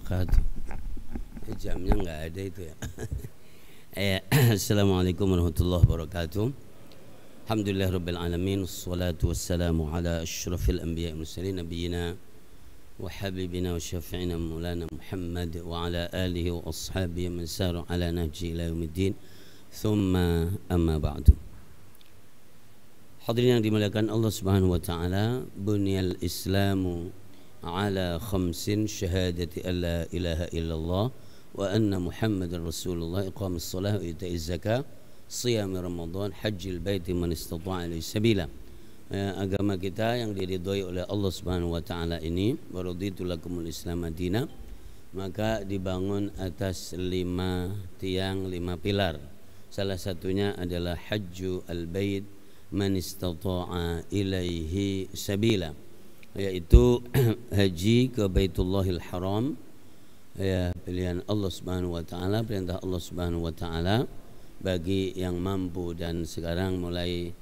wabarakatuh. Jamnya nggak ada itu ya. Assalamualaikum warahmatullahi wabarakatuh. Alhamdulillah rabbil alamin, wassalatu wassalamu ala asyrafil anbiya'i mursalin nabiyina wa habibina wa syafi'ina maulana Muhammad wa ala alihi wa ashabihi man sara ala nahji ila yaumiddin. Thumma amma ba'du. Hadirin yang dimuliakan Allah Subhanahu wa taala, bunyal Islamu ala khamsin, syahadati an la ilaha illallah wa anna Muhammadar Rasulullah, iqamis shalah wa ita'iz zakah, shiyam Ramadan, hajjil baiti man istata'a ilaihi sabila. Agama kita yang diridhoi oleh Allah Subhanahu wa taala ini, wa raditu lakumul Islam madina, maka dibangun atas 5 tiang, 5 pilar. Salah satunya adalah hajju al-bait man istata'a ilaihi sabila, yaitu haji ke Baitullahil Haram, ya, pilihan Allah Subhanahu wa taala, perintah Allah Subhanahu wa taala bagi yang mampu, dan sekarang mulai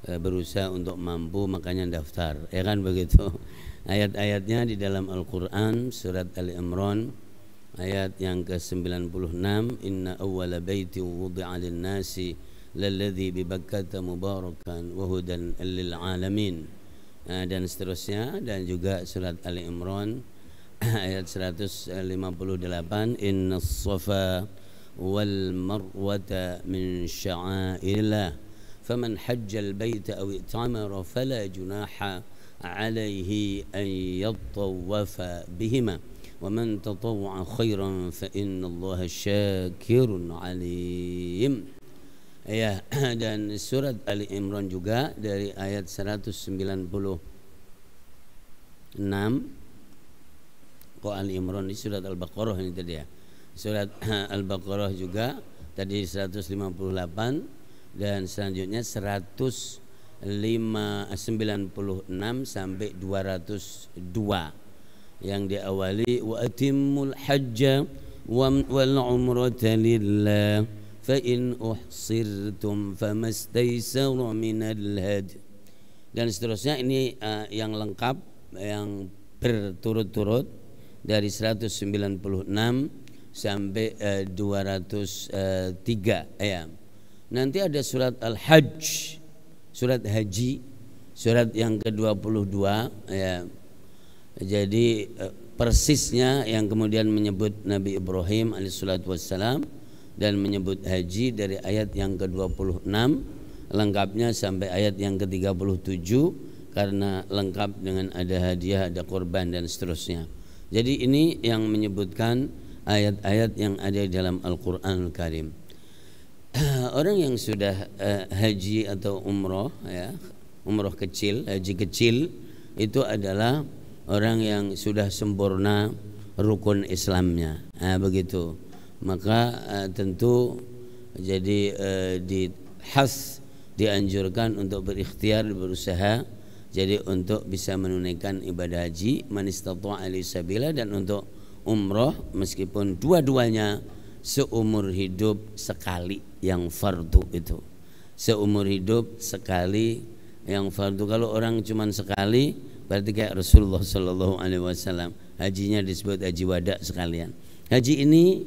berusaha untuk mampu, makanya daftar, ya kan begitu. Ayat-ayatnya di dalam Al-Qur'an surat Ali Imran ayat yang ke-96, inna awwala baiti wudi'a lin-nasi lalladzi bi Bakkata mubarakan wa hudan lil alamin, dan seterusnya. Dan juga surat Ali Imran ayat 158, innas safa wal marwata min sya'airillah faman hajjal baita aw i'tamara fala junaha alaihi an yattawafa bihima wa man tatawwa'a khairan fa innallaha syakirun alim. Ya, dan surat Ali Imran juga dari ayat 196. Kok Ali Imran di surat Al-Baqarah ini tadi ya. Surat Al-Baqarah juga tadi 158, dan selanjutnya 196 sampai 202 yang diawali wa atimmul hajja wal umrata lillah fa in uhsirtum famastaysara minal hadi, dan seterusnya. Ini yang lengkap, yang berturut-turut dari 196 sampai 203 ya. Nanti ada surat Al-Hajj, surat haji, surat yang ke-22 ya. Jadi persisnya yang kemudian menyebut Nabi Ibrahim alaihissalatu wassalam dan menyebut haji dari ayat yang ke-26, lengkapnya sampai ayat yang ke-37, karena lengkap dengan ada hadiah, ada korban dan seterusnya. Jadi ini yang menyebutkan ayat-ayat yang ada di dalam Al-Qur'anul Karim. Orang yang sudah haji atau umroh ya, umroh kecil, haji kecil, itu adalah orang yang sudah sempurna rukun Islamnya. Begitu. Maka tentu jadi dianjurkan untuk berikhtiar, berusaha jadi untuk bisa menunaikan ibadah haji man istata'a ilaihi sabila, dan untuk umroh meskipun dua-duanya seumur hidup sekali yang fardu itu. Seumur hidup sekali yang fardu. Kalau orang cuma sekali berarti kayak Rasulullah sallallahu alaihi wasallam, hajinya disebut haji wada sekalian. Haji ini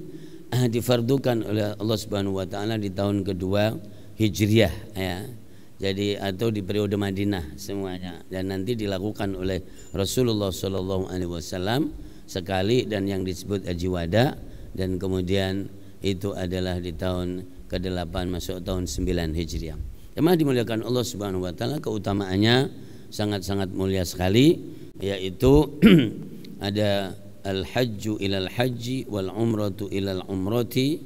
difardukan oleh Allah Subhanahu wa taala di tahun kedua Hijriah ya. Jadi atau di periode Madinah semuanya, dan nanti dilakukan oleh Rasulullah sallallahu alaihi wasallam sekali, dan yang disebut haji wada, dan kemudian itu adalah di tahun ke-8 masuk tahun 9 Hijriah. Jemaah dimuliakan Allah Subhanahu wa taala, keutamaannya sangat-sangat mulia sekali, yaitu ada al-hajju ilal hajji wal umratu ilal umrati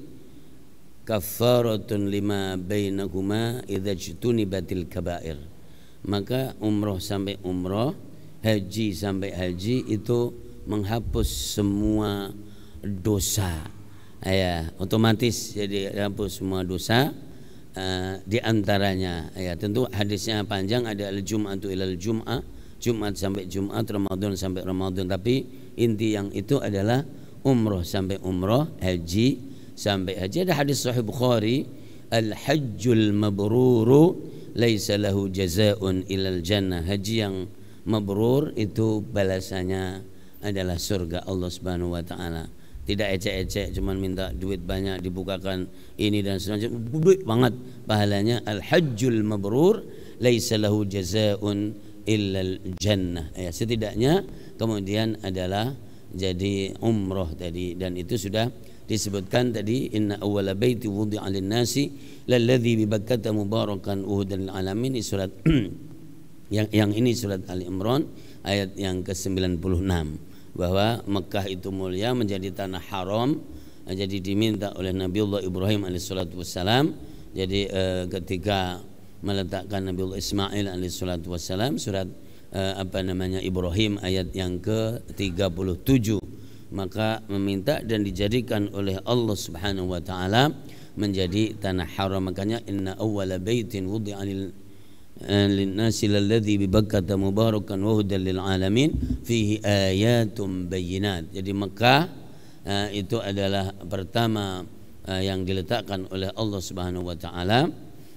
kaffaratun lima bainakuma idza jtunibatil kabair. Maka umroh sampai umroh, haji sampai haji itu menghapus semua dosa ya, otomatis jadi hapus semua dosa. Di antaranya ya, tentu hadisnya panjang, ada al-jum'atu ilal jum'ah, Jumat sampai Jumat, Ramadan sampai Ramadan, tapi inti yang itu adalah umroh sampai umroh, haji sampai haji. Ada hadis sahih Bukhari, al-hajjul mabruru laisa lahu jazaa'un ilal jannah. Haji yang mabrur itu balasannya adalah surga Allah Subhanahu wa taala. Tidak ecek-ecek cuman minta duit banyak dibukakan ini dan selanjutnya duit banget pahalanya. Al-hajjul mabrur laisa lahu jazaa'un illal jannah. Ya, setidaknya kemudian adalah jadi umroh tadi, dan itu sudah disebutkan tadi, inna awwala baiti wudi'a lin-nasi lalladzi bi Bakkah mubarakan uhudan lil alamin, surat yang ini surat Ali Imran ayat yang ke-96, bahwa Mekah itu mulia menjadi tanah haram. Jadi diminta oleh Nabiullah Ibrahim alaihissalatu wassalam. Jadi ketika meletakkan Nabiullah Ismail alaihissalatu wassalam, surat Ibrahim ayat yang ke-37, maka meminta dan dijadikan oleh Allah Subhanahu wa taala menjadi tanah haram. Makanya inna awwala baitin wudi'a lin-nasi lalladzi bi Bakkah mubarakan wa hudan lil alamin fihi ayatun bayyinat. Jadi Mekah itu adalah pertama yang diletakkan oleh Allah Subhanahu wa taala,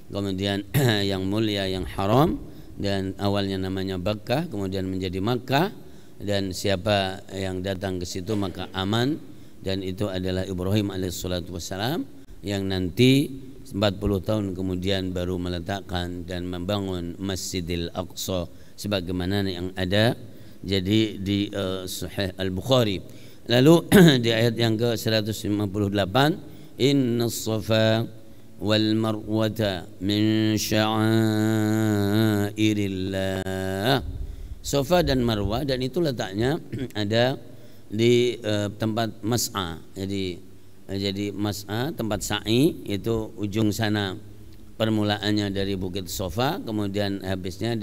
kemudian yang mulia, yang haram, dan awalnya namanya Bakkah kemudian menjadi Makkah, dan siapa yang datang ke situ maka aman. Dan itu adalah Ibrahim alaihissalatu wassalam yang nanti 40 tahun kemudian baru meletakkan dan membangun Masjidil Aqsa sebagaimana yang ada jadi di Sahih Al-Bukhari. Lalu di ayat yang ke-158, inna safa wal marwata min sya'airillah. Safa dan Marwah, dan itu letaknya ada di tempat mas'a. Jadi mas'a, tempat sa'i, itu ujung sana permulaannya dari Bukit Safa, kemudian habisnya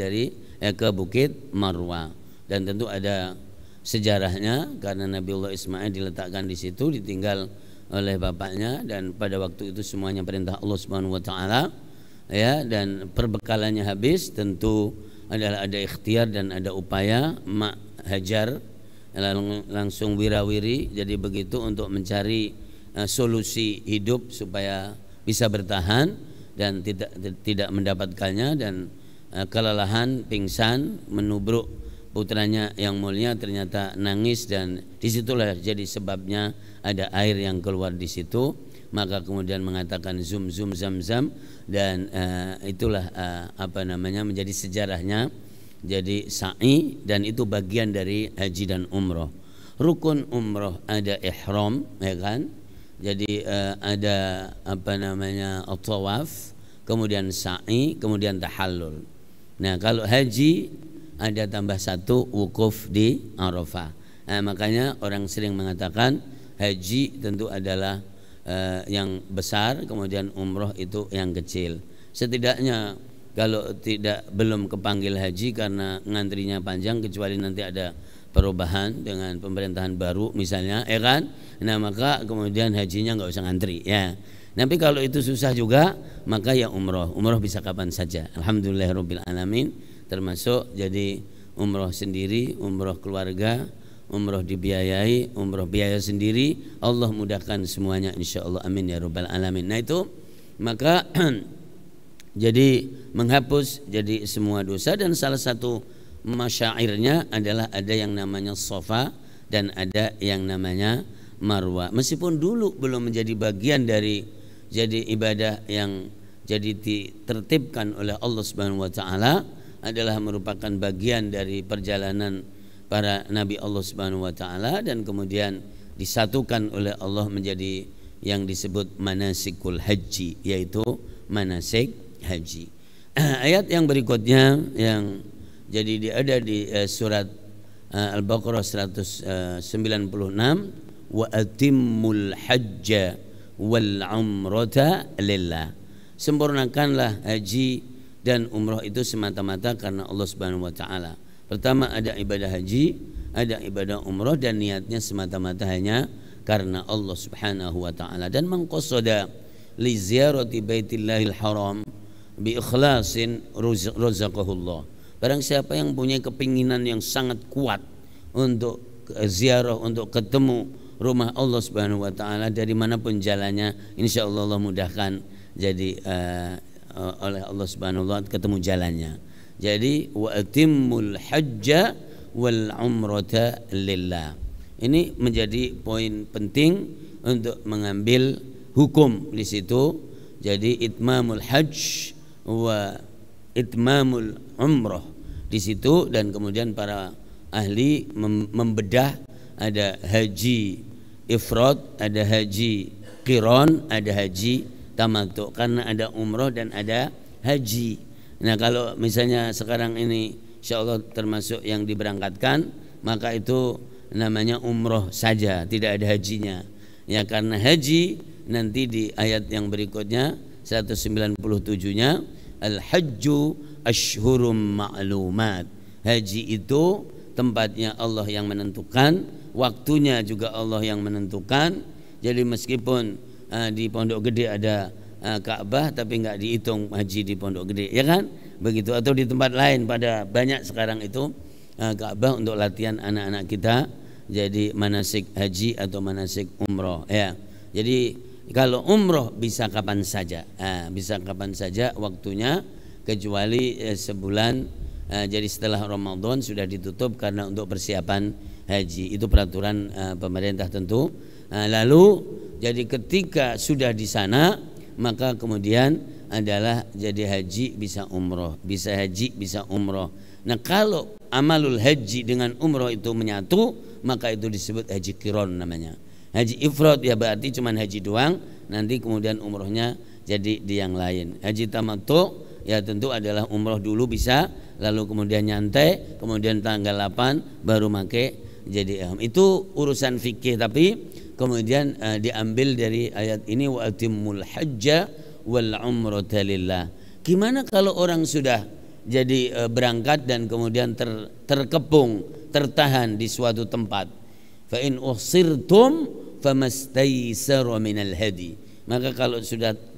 ke Bukit Marwah. Dan tentu ada sejarahnya karena Nabiullah Ismail diletakkan di situ, ditinggal oleh bapaknya, dan pada waktu itu semuanya perintah Allah Subhanahu wa taala, ya, dan perbekalannya habis. Tentu adalah ada ikhtiar dan ada upaya Mak Hajar langsung wirawiri jadi begitu untuk mencari solusi hidup supaya bisa bertahan, dan tidak mendapatkannya, dan kelelahan, pingsan, menubruk putranya yang mulia, ternyata nangis, dan disitulah jadi sebabnya ada air yang keluar di situ. Maka kemudian mengatakan zum zum zam zam, dan itulah menjadi sejarahnya jadi sa'i, dan itu bagian dari haji dan umroh. Rukun umroh ada ihram, ya kan? Jadi ada at-tawaf, kemudian sa'i, kemudian tahallul. Nah, kalau haji ada tambah satu, wukuf di Arafah. Makanya orang sering mengatakan haji tentu adalah yang besar, kemudian umroh itu yang kecil. Setidaknya kalau belum kepanggil haji karena ngantrinya panjang, kecuali nanti ada perubahan dengan pemerintahan baru misalnya, ya kan? Nah, maka kemudian hajinya nggak usah ngantri, ya. Tapi kalau itu susah juga, maka ya umroh bisa kapan saja. Alhamdulillahirabbil alamin, termasuk jadi umroh sendiri, umroh keluarga, umroh dibiayai, umroh biaya sendiri, Allah mudahkan semuanya insyaallah, amin ya rabbal alamin. Nah, itu maka jadi menghapus jadi semua dosa, dan salah satu masyairnya adalah ada yang namanya Safa dan ada yang namanya Marwah. Meskipun dulu belum menjadi bagian dari jadi ibadah yang jadi ditertibkan oleh Allah Subhanahu wa taala, adalah merupakan bagian dari perjalanan para nabi Allah Subhanahu wa taala, dan kemudian disatukan oleh Allah menjadi yang disebut manasikul haji, yaitu manasik haji. Ayat yang berikutnya yang jadi ada di surat Al-Baqarah 196, wa atimmul hajja wal umrata lillah. Sempurnakanlah haji dan umrah itu semata-mata karena Allah Subhanahu wa taala. Pertama ada ibadah haji, ada ibadah umrah, dan niatnya semata-mata hanya karena Allah Subhanahu wa taala. Dan man qasada li ziyarati baitillahil haram bi ikhlasin razaqahullah. Barang siapa yang punya kepinginan yang sangat kuat untuk ziarah, untuk ketemu rumah Allah Subhanahu wa taala dari manapun jalannya, insyaallah Allah mudahkan jadi oleh Allah Subhanahu wa taala ketemu jalannya. Jadi wa atimmul hajja wal umrata lillah. Ini menjadi poin penting untuk mengambil hukum di situ. Jadi itmamul hajj wa itmamul umrah di situ, dan kemudian para ahli membedah ada haji ifrad, ada haji qiran, ada haji tamattu, karena ada umrah dan ada haji. Nah, kalau misalnya sekarang ini insyaallah termasuk yang diberangkatkan, maka itu namanya umrah saja, tidak ada hajinya. Ya, karena haji nanti di ayat yang berikutnya 197-nya al-hajju ashhurum ma'lumat. Haji itu tempatnya Allah yang menentukan, waktunya juga Allah yang menentukan. Jadi meskipun di Pondok Gede ada Ka'bah tapi enggak dihitung haji di Pondok Gede, ya kan? Begitu. Atau di tempat lain, pada banyak sekarang itu Ka'bah untuk latihan anak-anak kita jadi manasik haji atau manasik umroh, ya. Jadi kalau umroh bisa kapan saja, bisa kapan saja waktunya, kecuali sebulan. Jadi setelah Ramadan sudah ditutup karena untuk persiapan haji. Itu peraturan pemerintah tentu. Lalu jadi ketika sudah di sana, maka kemudian adalah jadi haji bisa umroh, bisa haji bisa umroh. Nah, kalau amalul haji dengan umroh itu menyatu, maka itu disebut haji qiran namanya. Haji ifrad ya berarti cuma haji doang, nanti kemudian umrohnya jadi di yang lain. Haji tamattu ya tentu adalah umroh dulu bisa, lalu kemudian nyantai, kemudian tanggal 8 baru make jadi ihram. Itu urusan fikih, tapi kemudian diambil dari ayat ini wa atimmul hajja wal umrata lillah. Gimana kalau orang sudah jadi berangkat dan kemudian terkepung, tertahan di suatu tempat? Fa in uhsirtum famastaysara minal hadi. Maka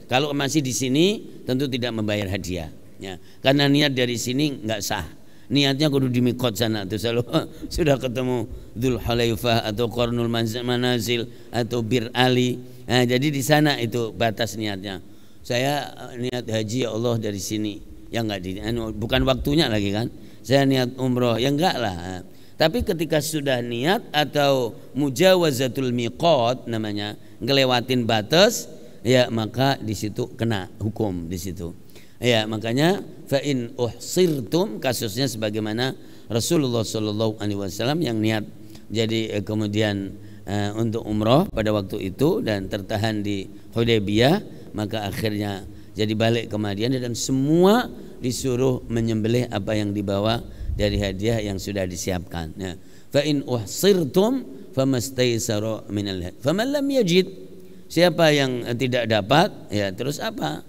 kalau masih di sini tentu tidak membayar hadiah, ya. Karena niat dari sini enggak sah. Niatnya kudu di mikot sana tuh, selalu sudah ketemu Dzul Hulaifah atau Qarnul Manazil atau Bir Ali. Nah, jadi di sana itu batas niatnya. Saya niat haji ya Allah dari sini. Ya enggak bukan waktunya lagi kan. Saya niat umroh, ya enggak lah. Tapi ketika sudah niat atau mujawazatul miqat namanya, ngelewatin batas, ya maka di situ kena hukum di situ. Ya, makanya fa in uhsirtum, kasusnya sebagaimana Rasulullah sallallahu alaihi wasallam yang niat jadi kemudian untuk umroh pada waktu itu dan tertahan di Hudaybiyah, maka akhirnya jadi balik ke Madinah dan semua disuruh menyembelih apa yang dibawa dari hadiah yang sudah disiapkan. Ya. Fa in uhsirtum famastaysara minal hadi. Faman lam yajid, siapa yang tidak dapat, ya terus apa?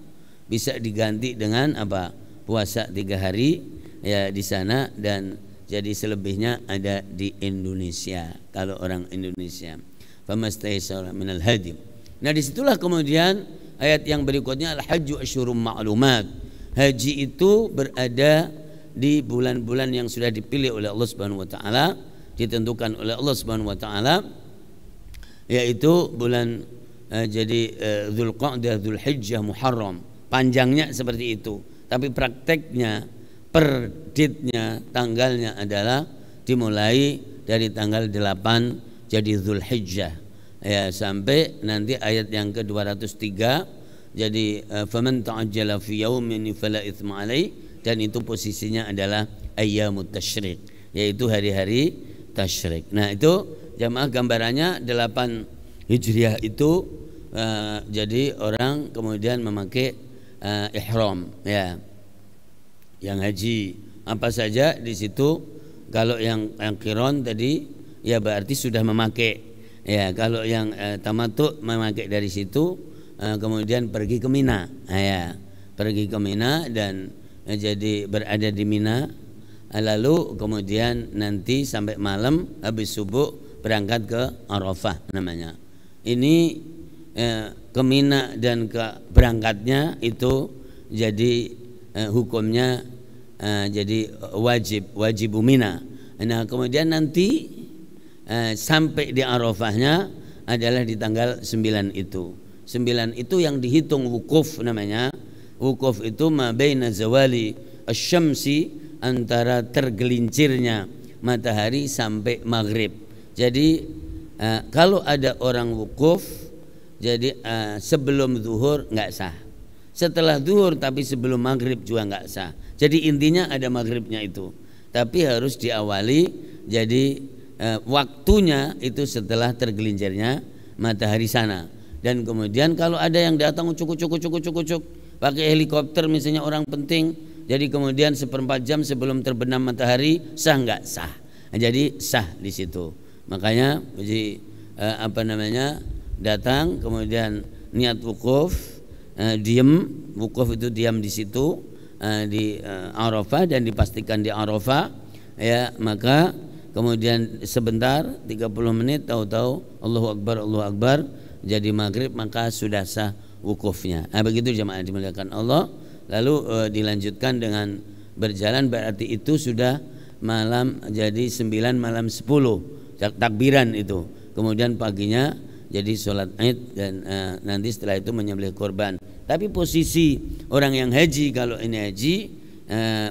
Bisa diganti dengan apa? Puasa 3 hari ya di sana, dan jadi selebihnya ada di Indonesia kalau orang Indonesia. Famastaysara minal hadi. Nah, disitulah kemudian ayat yang berikutnya al-hajju asyhurum ma'lumat. Haji itu berada di bulan-bulan yang sudah dipilih oleh Allah Subhanahu wa taala, ditentukan oleh Allah Subhanahu wa taala, yaitu bulan Dzulqa'dah, Dzulhijjah, Muharram. Panjangnya seperti itu, tapi prakteknya per date-nya, tanggalnya adalah dimulai dari tanggal 8 jadi Dzulhijjah, ya, sampai nanti ayat yang ke-203. Jadi faman ta'ajjala fi yaumin fala itsma alaihi, dan itu posisinya adalah ayyamut tasyrik, yaitu hari-hari tasyrik. Nah, itu jamaah gambarannya 8 Hijriah itu jadi orang kemudian memakai ihram, ya. Yang haji apa saja di situ. Kalau yang qiran tadi ya berarti sudah memakai, ya. Kalau yang tamattu memakai dari situ, kemudian pergi ke Mina, ya. Pergi ke Mina dan jadi berada di Mina, lalu kemudian nanti sampai malam habis subuh berangkat ke Arafah namanya. Ini ke Mina dan ke berangkatnya itu jadi hukumnya jadi wajib Mina. Nah, kemudian nanti sampai di Arafahnya adalah di tanggal 9 itu. 9 itu yang dihitung wukuf namanya. Wukuf itu ma baina zawali asy-syamsi, antara tergelincirnya matahari sampai maghrib. Jadi kalau ada orang wukuf, jadi sebelum zuhur nggak sah, setelah zuhur tapi sebelum maghrib juga nggak sah. Jadi intinya ada maghribnya itu, tapi harus diawali. Jadi waktunya itu setelah tergelincirnya matahari sana. Dan kemudian kalau ada yang datang cuk pakai helikopter misalnya orang penting, jadi kemudian 1/4 jam sebelum terbenam matahari, sah nggak sah? Nah, jadi sah di situ. Makanya jadi datang kemudian niat wukuf, wukuf itu diam di situ di Arafah dan dipastikan di Arafah, ya. Maka kemudian sebentar 30 menit tahu-tahu Allahu Akbar jadi maghrib, maka sudah sah wukufnya. Begitu jemaah dimuliakan Allah. Lalu dilanjutkan dengan berjalan, berarti itu sudah malam, jadi 9 malam 10 takbiran itu. Kemudian paginya jadi sholat Id dan nanti setelah itu menyembelih korban. Tapi posisi orang yang haji, kalau ini haji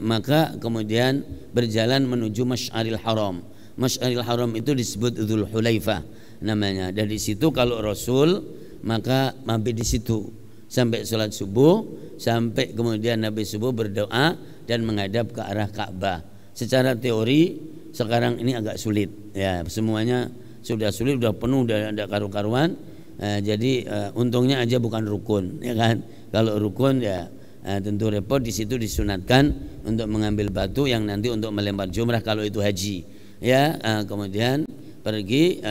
maka kemudian berjalan menuju Masy'aril Haram. Masy'aril Haram itu disebut Dzul Hulaifah namanya. Dari situ kalau Rasul maka mampir di situ sampai sholat subuh, sampai kemudian Nabi subuh berdoa dan menghadap ke arah Ka'bah. Secara teori sekarang ini agak sulit, ya, semuanya sudah sulit, sudah penuh, sudah ada karu-karuan. Jadi untungnya aja bukan rukun, ya kan? Kalau rukun ya tentu repot. Di situ disunatkan untuk mengambil batu yang nanti untuk melempar jumrah kalau itu haji, ya. Kemudian pergi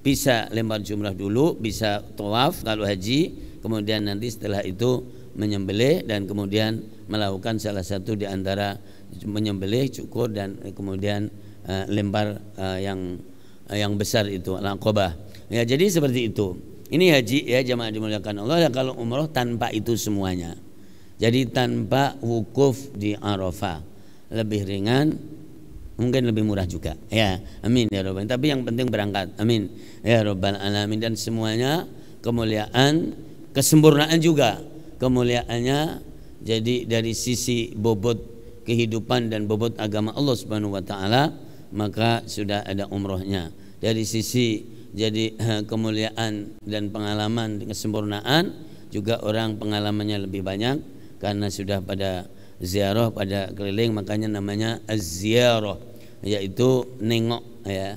bisa lempar jumrah dulu, bisa tawaf kalau haji, kemudian nanti setelah itu menyembelih dan kemudian melakukan salah satu di antara menyembelih, cukur dan kemudian lempar yang besar itu al-Aqabah. Ya, jadi seperti itu. Ini haji, ya jamaah dimuliakan Allah. Dan kalau umroh tanpa itu semuanya, jadi tanpa wukuf di Arafah, lebih ringan, mungkin lebih murah juga, ya. Amin ya Rabbal. Tapi yang penting berangkat, amin ya Rabbal alamin. Dan semuanya kemuliaan, kesempurnaan juga kemuliaannya. Jadi dari sisi bobot kehidupan dan bobot agama Allah Subhanahu wa taala, maka sudah ada umrohnya. Dari sisi jadi kemuliaan dan pengalaman, kesempurnaan juga orang pengalamannya lebih banyak karena sudah pada ziarah, pada keliling, makanya namanya az-ziarah, yaitu nengok, ya,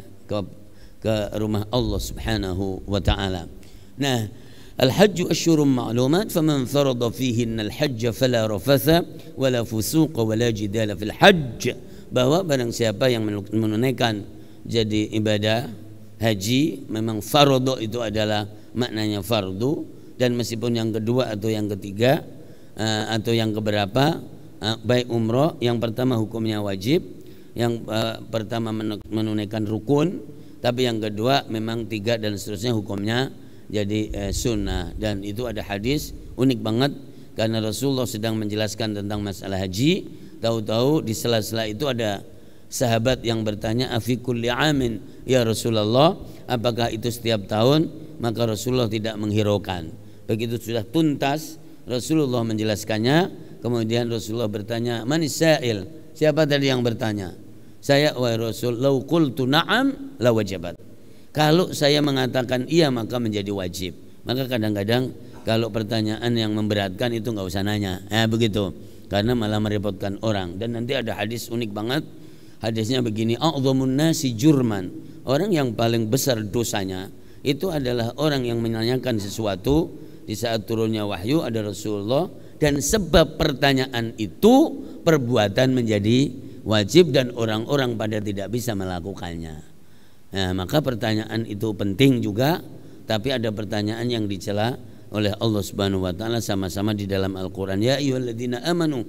ke rumah Allah Subhanahu wa taala. Nah, al-hajju asyhurun ma'lumat faman farada fihinna al-hajj fala rafatha wala fusuqa wala jidala fil hajj. Bahwa barang siapa yang menunaikan jadi ibadah haji, memang fardu itu adalah maknanya fardu, dan meskipun yang kedua atau yang ketiga atau yang keberapa, baik umroh, yang pertama hukumnya wajib, yang pertama menunaikan rukun, tapi yang kedua memang 3 dan seterusnya hukumnya jadi sunnah. Dan itu ada hadis unik banget karena Rasulullah sedang menjelaskan tentang masalah haji, tahu-tahu di sela-sela itu ada sahabat yang bertanya, afi kulli amin ya Rasulullah, apakah itu setiap tahun? Maka Rasulullah tidak menghiraukan. Begitu sudah tuntas Rasulullah menjelaskannya, kemudian Rasulullah bertanya, manis sa'il, siapa tadi yang bertanya? Saya, wahai Rasul, lau qultu na'am la wajabat. Kalau saya mengatakan iya maka menjadi wajib. Maka kadang-kadang kalau pertanyaan yang memberatkan itu nggak usah nanya, begitu, karena malah merepotkan orang. Dan nanti ada hadis unik banget. Hadisnya begini, a'dhamun nasi jurman, orang yang paling besar dosanya itu adalah orang yang menanyakan sesuatu di saat turunnya wahyu ada Rasulullah, dan sebab pertanyaan itu perbuatan menjadi wajib dan orang-orang pada tidak bisa melakukannya. Nah, maka pertanyaan itu penting juga, tapi ada pertanyaan yang dicela oleh Allah Subhanahu wa taala sama-sama di dalam Al-Qur'an. Ya ayyuhalladzina amanu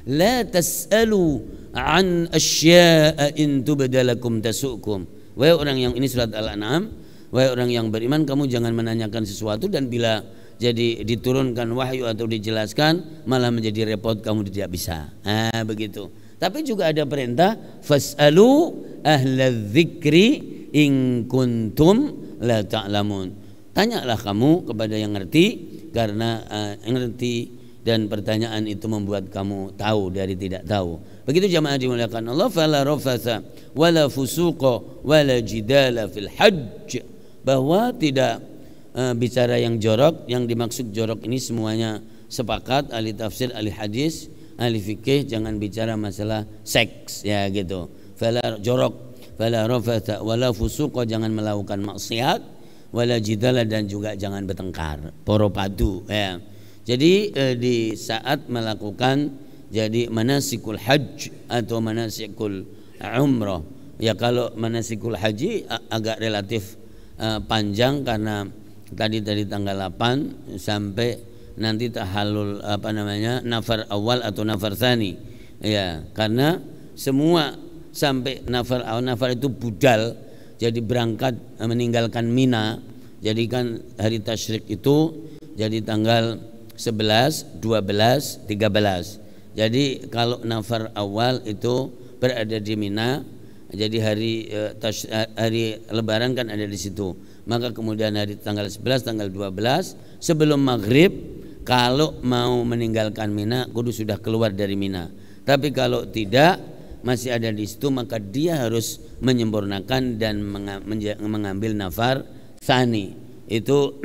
la tas'alu an asya'a in tubdalakum tasukum. Wahai orang yang, ini surat Al-An'am, wahai orang yang beriman, kamu jangan menanyakan sesuatu dan bila jadi diturunkan wahyu atau dijelaskan malah menjadi repot, kamu tidak bisa. Begitu. Tapi juga ada perintah fas'alu ahlal dzikri in kuntum la ta'lamun. Tanyalah kamu kepada yang ngerti, karena ngerti dan pertanyaan itu membuat kamu tahu dari tidak tahu. Begitu jamaah dimuliakan Allah, fala rafatha wala fusuqa wala jidala fil hajj, bahwa tidak bicara yang jorok. Yang dimaksud jorok ini semuanya sepakat, ahli tafsir, ahli hadis, ahli fikih, jangan bicara masalah seks ya gitu. Fala jorok, fala rafatha wala fusuqa, jangan melakukan maksiat, wala jidala, dan juga jangan bertengkar, poro padu ya. Jadi di saat melakukan jadi manasikul hajj atau manasikul umrah, ya kalau manasikul haji agak relatif panjang karena tadi tanggal 8 sampai nanti tahallul nafar awal atau nafar tsani ya, karena semua sampai nafar itu budal, jadi berangkat meninggalkan Mina. Jadi kan hari tasyrik itu jadi tanggal 11, 12, 13. Jadi kalau nafar awal itu berada di Mina, jadi hari lebaran kan ada di situ. Maka kemudian hari tanggal 11, tanggal 12 sebelum maghrib, kalau mau meninggalkan Mina kudu sudah keluar dari Mina. Tapi kalau tidak masih ada di situ, maka dia harus menyempurnakan dan mengambil nafar tsani. Itu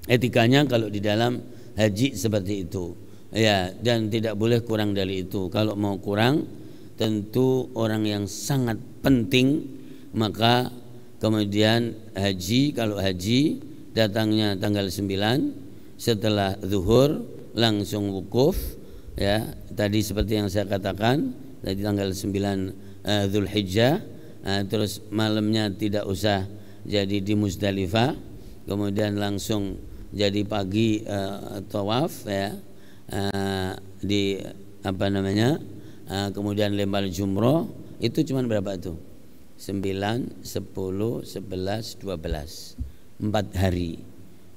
etikanya kalau di dalam haji seperti itu ya, dan tidak boleh kurang dari itu. Kalau mau kurang tentu orang yang sangat penting, maka kemudian haji, kalau haji datangnya tanggal 9 setelah zuhur langsung wukuf ya, tadi seperti yang saya katakan tadi tanggal 9 Dzulhijjah, terus malamnya tidak usah jadi di Muzdalifah, kemudian langsung jadi pagi tawaf ya, di kemudian lempar jumroh. Itu cuma berapa tuh? 9, 10, 11, 12, 4 hari,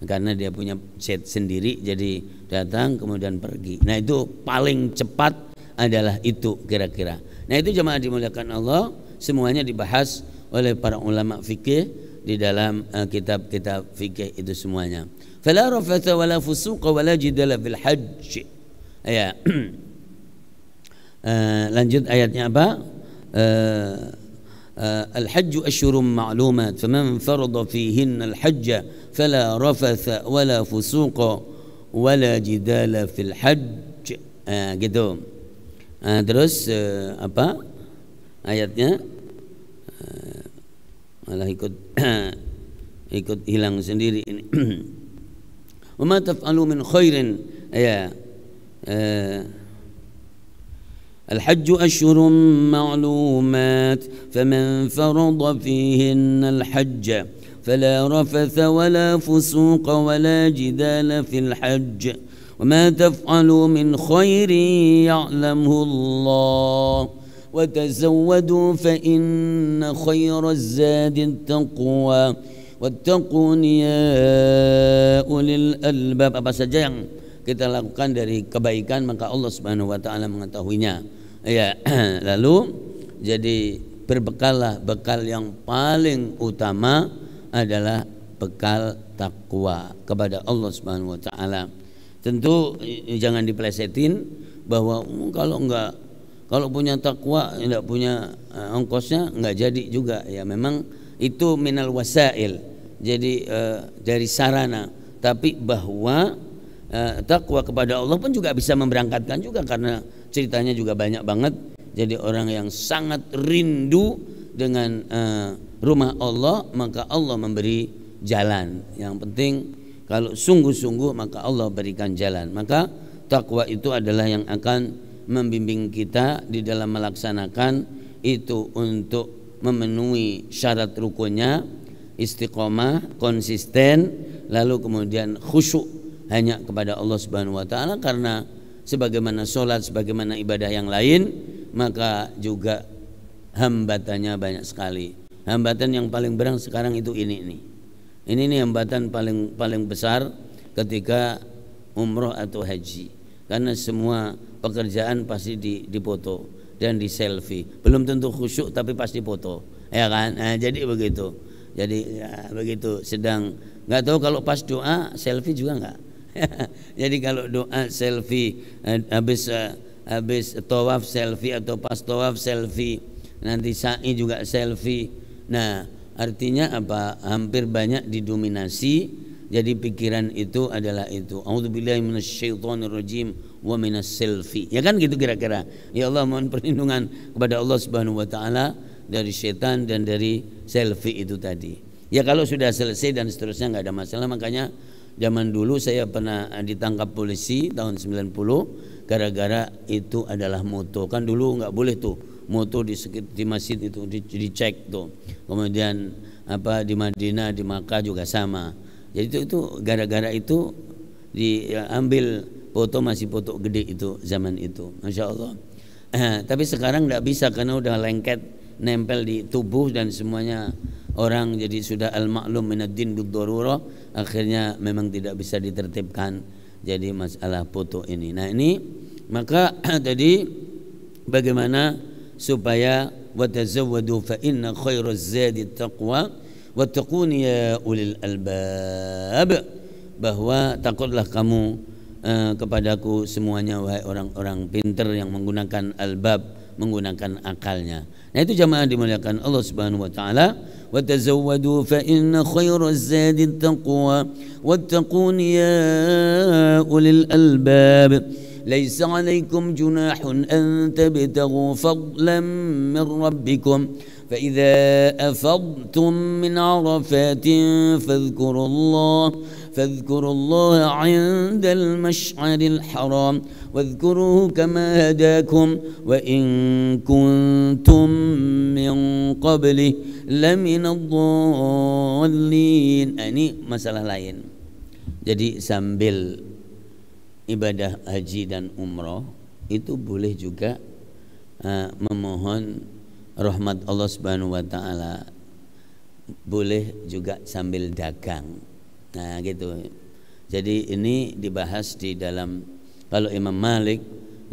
karena dia punya jet sendiri, jadi datang kemudian pergi. Nah itu paling cepat adalah itu kira-kira. Nah itu jemaah dimuliakan Allah, semuanya dibahas oleh para ulama fikih di dalam kitab-kitab fikih itu semuanya. Fala rafatha wala fusuqa wala jidala fil hajj. Ya. Lanjut ayatnya apa? Al-hajju asyhurum ma'lumat faman farada fihinna al-hajja fala rafatha wala fusuqa wala jidala fil hajj. Gitu. Terus apa ayatnya? Malah ikut hilang sendiri ini. Wa ma taf'alu min khairin ya. Al-hajju asyhurun ma'lumat faman farada fihinna al-hajja fala rafatha wala fusuqa wala jidala fil hajj wa ma taf'alu min khairin ya'lamhu Allah wa tazawwadu fa inna khairaz zadi at-taqwa wattaqun ya ulil albab. Apa saja yang kita lakukan dari kebaikan maka Allah Subhanahu wa taala mengetahuinya. Ya, lalu jadi berbekallah, bekal yang paling utama adalah bekal takwa kepada Allah Subhanahu wa taala. Tentu jangan dipelesetin bahwa kalau punya takwa tidak punya ongkosnya enggak jadi juga ya. Memang itu minal wasail, jadi dari sarana, tapi bahwa takwa kepada Allah pun juga bisa memberangkatkan juga, karena ceritanya juga banyak banget. Jadi orang yang sangat rindu dengan rumah Allah, maka Allah memberi jalan. Yang penting kalau sungguh-sungguh maka Allah berikan jalan. Maka takwa itu adalah yang akan membimbing kita di dalam melaksanakan itu untuk memenuhi syarat rukunnya, istiqomah, konsisten, lalu kemudian khusyuk hanya kepada Allah Subhanahu wa taala. Karena sebagaimana sholat, sebagaimana ibadah yang lain, maka juga hambatannya banyak sekali. Hambatan yang paling berat sekarang itu ini nih hambatan paling besar ketika umroh atau haji, karena semua pekerjaan pasti dipoto dan di selfie. Belum tentu khusyuk tapi pasti foto, ya kan? Nah, jadi begitu. Jadi ya, begitu sedang nggak tahu kalau pas doa selfie juga nggak. Jadi kalau doa selfie, habis tawaf selfie atau pas tawaf selfie, nanti sa'i juga selfie. Nah, artinya apa? Hampir banyak didominasi. Jadi pikiran itu adalah itu. A'udzubillahi minasyaitonirrajim wa minas selfie. Ya kan gitu kira-kira. Ya Allah, mohon perlindungan kepada Allah Subhanahu wa taala dari setan dan dari selfie itu tadi. Ya kalau sudah selesai dan seterusnya nggak ada masalah. Makanya zaman dulu saya pernah ditangkap polisi tahun 90 gara-gara itu adalah moto. Kan dulu nggak boleh tuh moto di masjid itu dicek tuh. Kemudian apa di Madinah, di Makkah juga sama. Jadi itu gara-gara itu diambil foto, masih foto gede itu zaman itu, masya Allah. Tapi sekarang nggak bisa karena udah lengket, nempel di tubuh dan semuanya orang jadi sudah al-ma'lum minaddin bid-darurah. Akhirnya memang tidak bisa ditertibkan jadi masalah foto ini. Nah ini maka tadi bagaimana supaya watazawwadu fa inna khairaz zadi taqwa wattaquni ya ulil albab, bahwa takutlah kamu kepadaku semuanya wahai orang-orang pintar yang menggunakan albab, menggunakan akalnya. Nah itu jamaah dimuliakan Allah Subhanahu wa taala. Wa tazawwadu fa inna khairaz zadi taqwa wattaquni ya ulil albab. Laisa 'alaikum junahun an tabtaghu fadlan min rabbikum فإذا أفضتم من عرفات فاذكروا الله عند المشعر الحرام واذكروه كما هداكم وإن كنتم من قبله لمن الضالين. Ini masalah lain. Jadi sambil ibadah haji dan umrah itu boleh juga memohon rahmat Allah Subhanahu wa taala, boleh juga sambil dagang. Nah gitu. Jadi ini dibahas di dalam, kalau Imam Malik,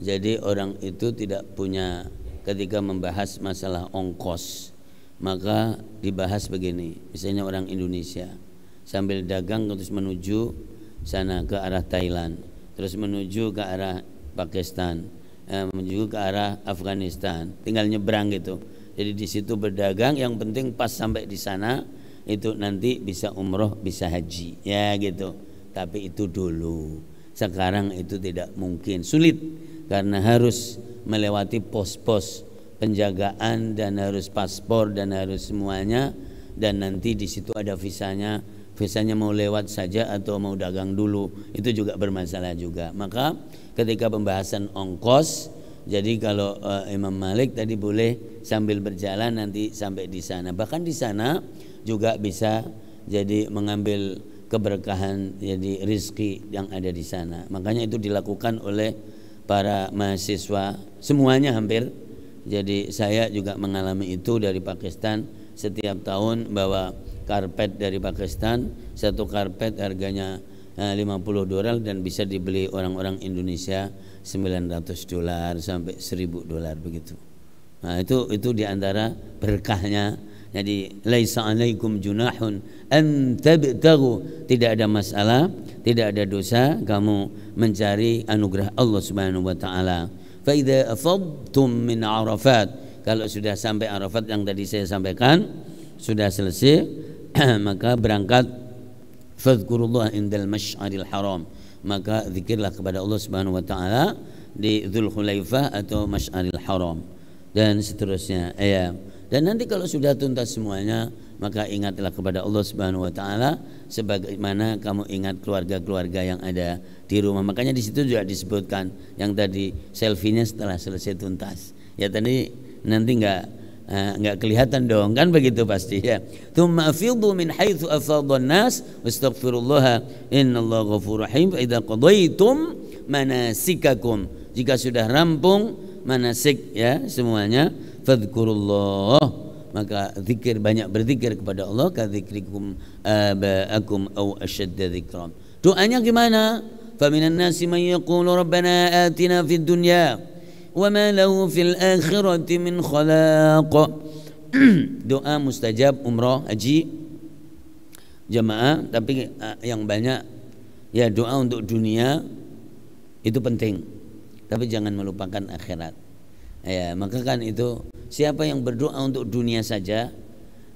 jadi orang itu tidak punya, ketika membahas masalah ongkos maka dibahas begini. Misalnya orang Indonesia sambil dagang terus menuju sana ke arah Thailand, terus menuju ke arah Pakistan, menuju ke arah Afghanistan, tinggal nyebrang gitu. Jadi di situ berdagang, yang penting pas sampai di sana itu nanti bisa umroh, bisa haji, ya gitu. Tapi itu dulu. Sekarang itu tidak mungkin, sulit karena harus melewati pos-pos penjagaan dan harus paspor dan harus semuanya, dan nanti di situ ada visanya. Visanya mau lewat saja atau mau dagang dulu, itu juga bermasalah juga. Maka ketika pembahasan ongkos, jadi kalau Imam Malik tadi boleh sambil berjalan nanti sampai di sana. Bahkan di sana juga bisa jadi mengambil keberkahan, jadi rizki yang ada di sana. Makanya itu dilakukan oleh para mahasiswa semuanya hampir. Jadi saya juga mengalami itu dari Pakistan. Setiap tahun bawa karpet dari Pakistan, satu karpet harganya $50 dan bisa dibeli orang-orang Indonesia $900 sampai $1.000 begitu. Nah itu diantara berkahnya. Jadi laisa 'alaikum junahun an tabtaghu, tidak ada masalah, tidak ada dosa kamu mencari anugerah Allah Subhanahu wa taala. Fa idza afadtum min Arafat, kalau sudah sampai Arafat yang tadi saya sampaikan sudah selesai maka berangkat, fadhkurullah indal masy'aril haram, maka zikirlah kepada Allah Subhanahu wa taala di Dzulhulaifah atau Masy'aril Haram dan seterusnya. Ya. Dan nanti kalau sudah tuntas semuanya, maka ingatlah kepada Allah Subhanahu wa taala sebagaimana kamu ingat keluarga-keluarga yang ada di rumah. Makanya di situ juga disebutkan yang tadi selfie-nya setelah selesai tuntas. Ya tadi nanti enggak kelihatan dong, kan begitu pasti ya. Tsumma afidhu min haitsu afadhan nas wastaghfirullaha innallaha ghafurur rahim. Fa idza qadaitum manasikakum, jika sudah rampung manasik ya semuanya, fadhkurullah, maka zikir, banyak berzikir kepada Allah, kadzikrikum abaakum aw ashadda dzikran. Doanya gimana? Faminan nasi man yaqulu rabbana atina fid dunya wa ma lahu fil akhirati min khalaq. Doa mustajab umrah haji jamaah, tapi yang banyak Ya, doa untuk dunia itu penting, tapi jangan melupakan akhirat. Ya, maka kan itu siapa yang berdoa untuk dunia saja,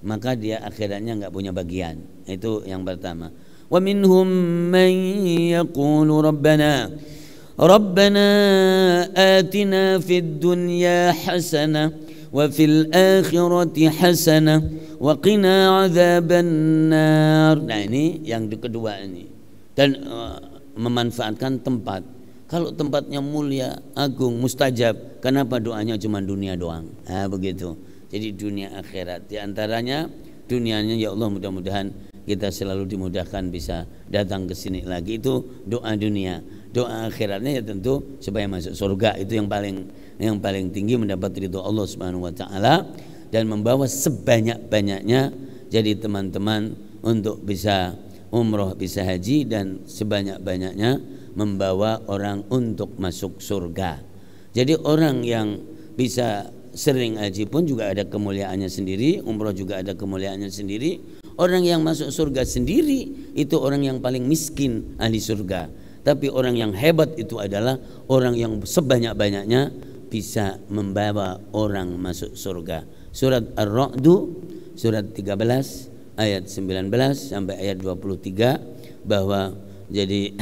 maka dia akhiratnya enggak punya bagian. Itu yang pertama. Wa minhum man yaqulu Rabbana atina fid dunya hasanah wa fil akhirati hasanah wa qina adzabannar. Nah, ini yang kedua ini. Dan memanfaatkan tempat. Kalau tempatnya mulia, agung, mustajab, kenapa doanya cuma dunia doang? Nah, begitu. Jadi dunia akhirat. Di antaranya dunianya, ya Allah mudah-mudahan kita selalu dimudahkan bisa datang ke sini lagi. Itu doa dunia. Doa akhiratnya ya tentu supaya masuk surga. Itu yang paling tinggi, mendapat ridho Allah Subhanahu wa taala dan membawa sebanyak-banyaknya jadi teman-teman untuk bisa umroh, bisa haji, dan sebanyak-banyaknya membawa orang untuk masuk surga. Jadi orang yang bisa sering haji pun juga ada kemuliaannya sendiri, umroh juga ada kemuliaannya sendiri. Orang yang masuk surga sendiri itu orang yang paling miskin ahli surga. Tapi orang yang hebat itu adalah orang yang sebanyak-banyaknya bisa membawa orang masuk surga. Surat Ar-Ra'd surat 13 ayat 19 sampai ayat 23 bahwa jadi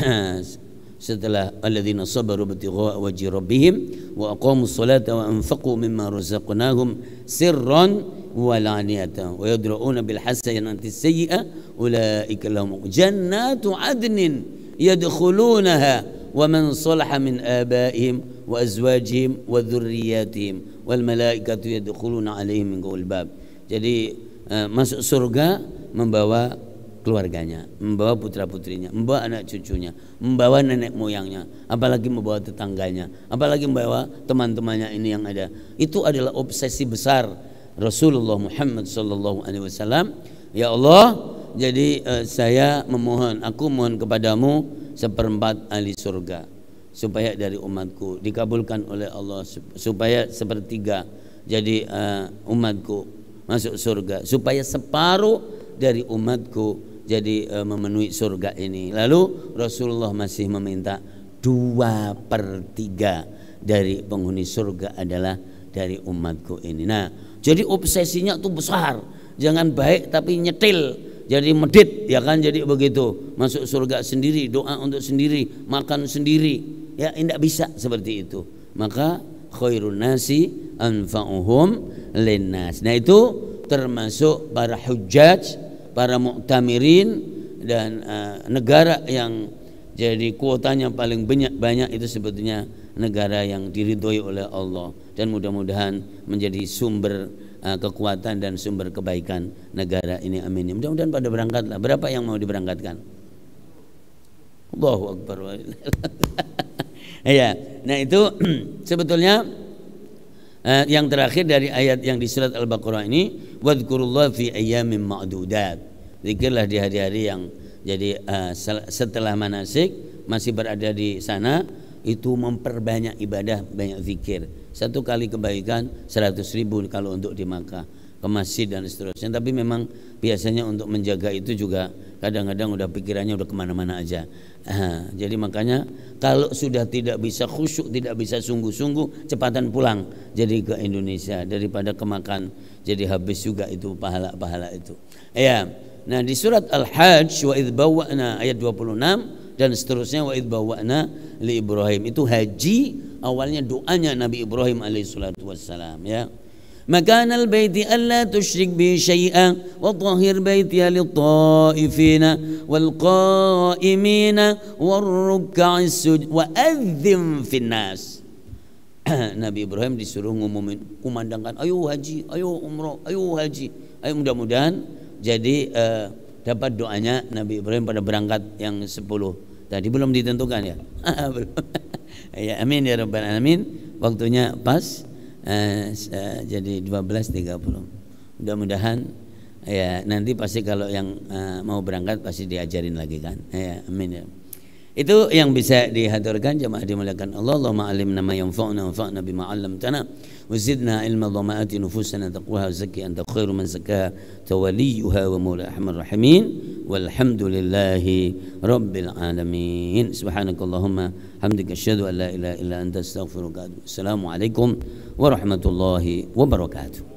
setelah alladzina sabaru bitigha wajhi rabbihim wa aqamus salata wa anfaqu mimma razaqnahum sirran wa laniyatan wa yadra'una bil hasanati sayyi'a ulaika lahum jannatu adnin yadkhulunaha wa man salaha min abaihim wa azwajihim wa dhurriyyatihim wal malaikatu yadkhuluna alaihim min kulli bab. Jadi masuk surga membawa keluarganya, membawa putra-putrinya, membawa anak cucunya, membawa nenek moyangnya, apalagi membawa tetangganya, apalagi membawa teman-temannya ini yang ada. Itu adalah obsesi besar Rasulullah Muhammad sallallahu alaihi wasallam. Ya Allah, jadi saya aku mohon kepadamu seperempat ahli surga supaya dari umatku dikabulkan oleh Allah, supaya sepertiga jadi umatku masuk surga, supaya separuh dari umatku jadi memenuhi surga ini. Lalu Rasulullah masih meminta 2/3 dari penghuni surga adalah dari umatku ini. Nah, jadi obsesinya tuh besar, jangan baik tapi nyetil, jadi medit, ya kan, jadi begitu. Masuk surga sendiri, doa untuk sendiri, makan sendiri, ya tidak bisa seperti itu. Maka khairun nasi anfa'uhum linnas. Nah, itu termasuk para hujjaj, para mu'tamirin, dan negara yang jadi kuotanya paling banyak itu sebetulnya negara yang diridhoi oleh Allah, dan mudah-mudahan menjadi sumber kekuatan dan sumber kebaikan negara ini, amin. Mudah-mudahan pada berangkatlah. Berapa yang mau diberangkatkan? Allahu Akbar. Ya, nah itu sebetulnya yang terakhir dari ayat yang di surat Al-Baqarah ini, wadhkurullaha fi ayyamin ma'dudat. Zikirlah di hari-hari yang jadi setelah manasik masih berada di sana, itu memperbanyak ibadah, banyak zikir. 1 kali kebaikan 100.000 kalau untuk di Makkah, ke masjid dan seterusnya. Tapi memang biasanya untuk menjaga itu juga kadang-kadang udah pikirannya udah kemana-mana aja. Jadi makanya kalau sudah tidak bisa khusyuk, tidak bisa sungguh-sungguh, cepatan pulang jadi ke Indonesia daripada kemakan jadi habis juga itu pahala-pahala itu. Ya. Nah, di surat Al-Hajj wa idz bawwa'na ayat 26 dan seterusnya, wa idz bawwa'na li Ibrahim, itu haji awalnya doanya Nabi Ibrahim alaihi salatu wassalam, ya. Makanal baiti alla tusyrik bi syai'an wa tahhir baiti lit-taifina wal qa'imina war ruk'is sujud wa adzim finnas. Nabi Ibrahim disuruh ngumumin, kumandangkan, ayo haji, ayo umroh, ayo haji, ayo. Mudah-mudahan jadi dapat doanya Nabi Ibrahim pada berangkat yang 10 tadi. Belum ditentukan ya? Belum. Ya, amin ya rabbal alamin. Waktunya pas. Jadi 12.30. Mudah-mudahan ya nanti pasti kalau yang mau berangkat pasti diajarin lagi kan. Ya, amin ya. Itu yang bisa dihaturkan jemaah dimuliakan Allah. Allahumma alimna ma yanfa'una wanfa'na bima 'allamtana وزدنا علما اللهم آت نفوسنا تقواها وزكي أنت خير من زكاها توليها ومولى أرحم الراحمين والحمد لله رب العالمين. سبحانك اللهم حمدك أشهد أن لا إله إلا أنت أستغفرك. السلام عليكم ورحمة الله وبركاته.